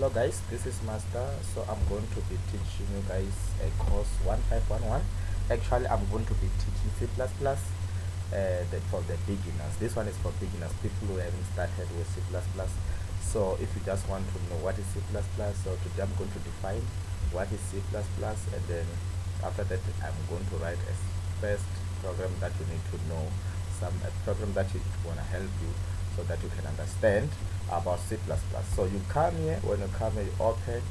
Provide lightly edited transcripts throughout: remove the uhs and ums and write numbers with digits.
Hello guys, this is Master. So I'm going to be teaching you guys a course 1511. Actually, I'm going to be teaching C++ for the beginners. This one is for beginners, people who haven't started with C++. So if you just want to know what is C++, so today I'm going to define what is C++, and then after that I'm going to write a first program that you need to know, a program that is going to help you so that you can understand about C++. So you come here, when you come here, you open,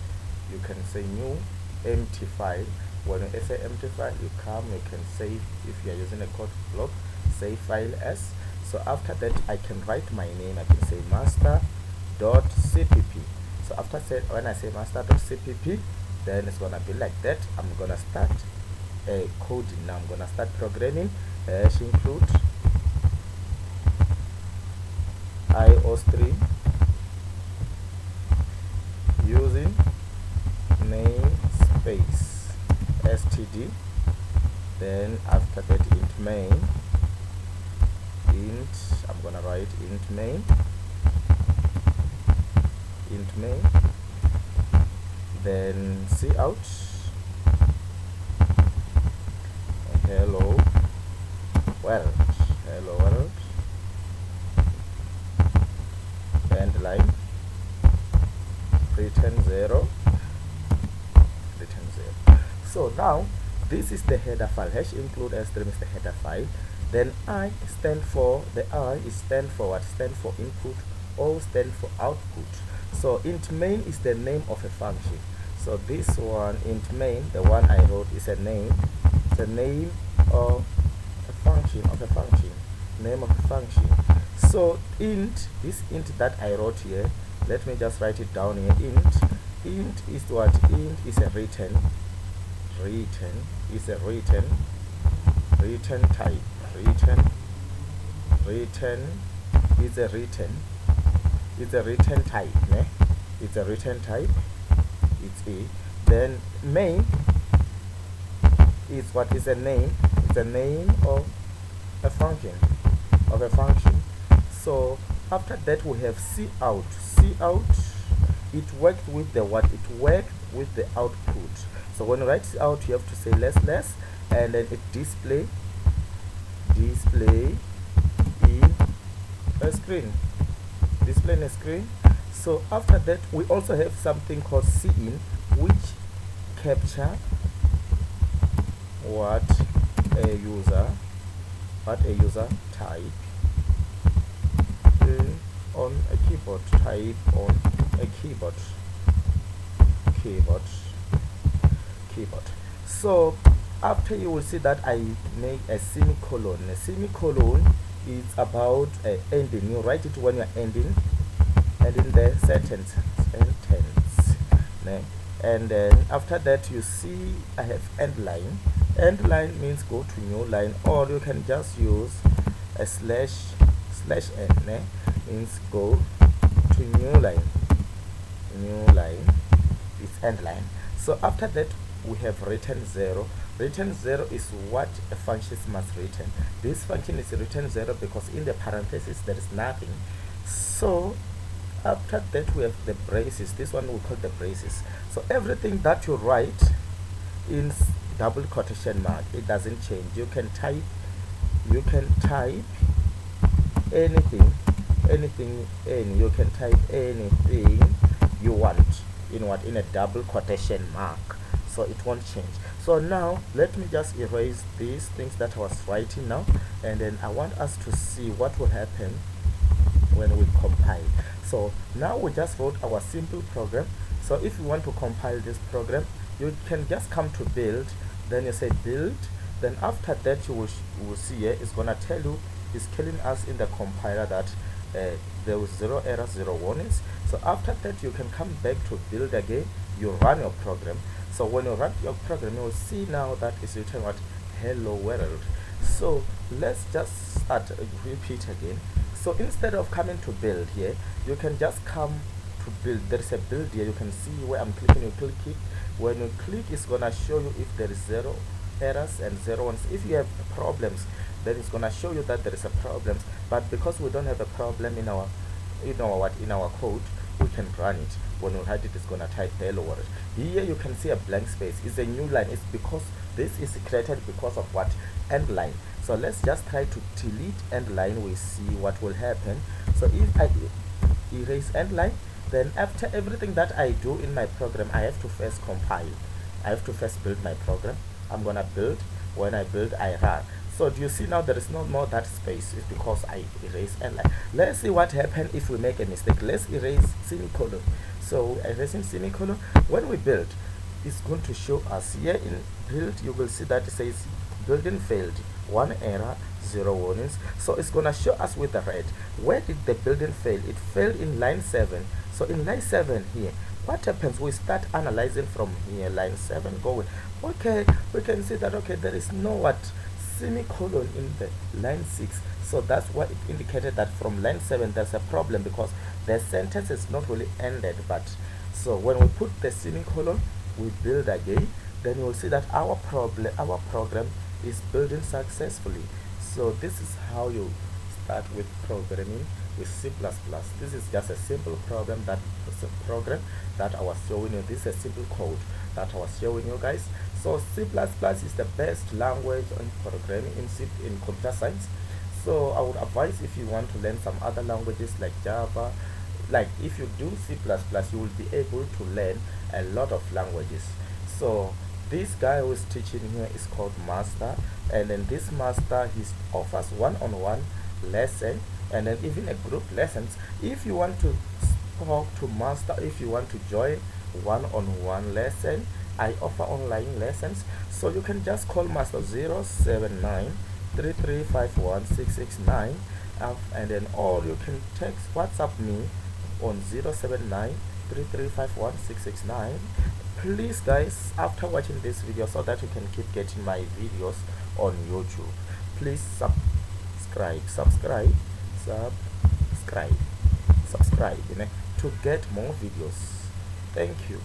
you can say new empty file. When you say empty file, you come, you can save. If you are using a code block, save file as. So after that, I can write my name. I can say master.cpp. So after when I say master.cpp, then it's gonna be like that. I'm gonna start coding now. I'm gonna start programming. Include IO3 using namespace std, then after that int main, I'm gonna write int main, then cout hello world, end line, return 0. So now this is the header file. Hash include string is the header file. Then I stand for what? Stand for input, O stand for output. So int main is the name of a function. So this one, int main, the one I wrote, is a name. The name of a function, name of a function. So this int that I wrote here, let me just write it down here. Int is what? Int is a return type. Return is a return type, né? It's a return type. It's a. Then main is what? Is a name. It's a name of a function. So after that we have cout. It worked with the what? It worked with the output. So when you write out, you have to say less, and then it display in a screen. So after that, we also have something called cin, which capture what a user type on a keyboard. So after, you will see that I make a semicolon. A semicolon is about ending. You write it when you are ending the sentence. And then after that, you see I have end line. End line means go to new line, or you can just use a slash n, means go to new line. It's end line. So after that, we have return 0. Return 0 is what a function must return. This function is return 0 because in the parentheses there is nothing. So after that, we have the braces. This one we call the braces. So everything that you write in double quotation mark, it doesn't change. You can type anything in. You can type anything you want in a double quotation mark, so it won't change. So now let me just erase these things that I was writing now, and then I want us to see what will happen when we compile. So now we just wrote our simple program. So if you want to compile this program, you can just come to build, then you say build, then after that you will see here it's gonna tell you, it's telling us in the compiler that there was 0 errors, 0 warnings. So after that, you can come back to build again, you run your program. So when you run your program, you will see now that it's written what? Hello world. So let's just start, repeat again. So instead of coming to build here, you can just come to build. There is a build here. You can see where I'm clicking. You click it. When you click, it's gonna show you if there is 0 errors and 0 ones. If you have problems, then it's gonna show you that there is a problem. But because we don't have a problem in our code, we can run it. When we write it, it's gonna type hello world. Here you can see a blank space. It's a new line. It's because this is created because of what? End line. So let's just try to delete end line. We see what will happen. So if I erase end line, then after everything that I do in my program, I have to first compile. I have to first build my program. I'm gonna build. When I build, I run. So do you see now there is no more that space? It's because I erase end line. Let's see what happens if we make a mistake. Let's erase semicolon. So erasing semicolon, when we build, it's going to show us here in build. You will see that it says building failed, 1 error, 0 warnings. So it's gonna show us with the red. Where did the building fail? It failed in line 7. So in line 7 here, what happens? We start analyzing from here, line 7 going. Okay, we can see that okay, there is no what semicolon in the line 6. So that's what it indicated, that from line 7 there's a problem because the sentence is not really ended. But so when we put the semicolon, we build again, then you will see that our program is building successfully. So this is how you start with programming with C++. This is just a simple program that I was showing you. This is a simple code that I was showing you guys. So C++ is the best language on programming in computer science. So I would advise, if you want to learn some other languages like Java, like if you do C++, you will be able to learn a lot of languages. So this guy who is teaching here is called Master, and then this Master, he offers one-on-one lesson and then even a group lessons. If you want to talk to Master, if you want to join one-on-one lesson, I offer online lessons. So you can just call Master 079 3351 669, and then, or you can text WhatsApp me on 079 3351 669. Please guys, after watching this video, so that you can keep getting my videos on YouTube, please subscribe, you know, to get more videos. Thank you.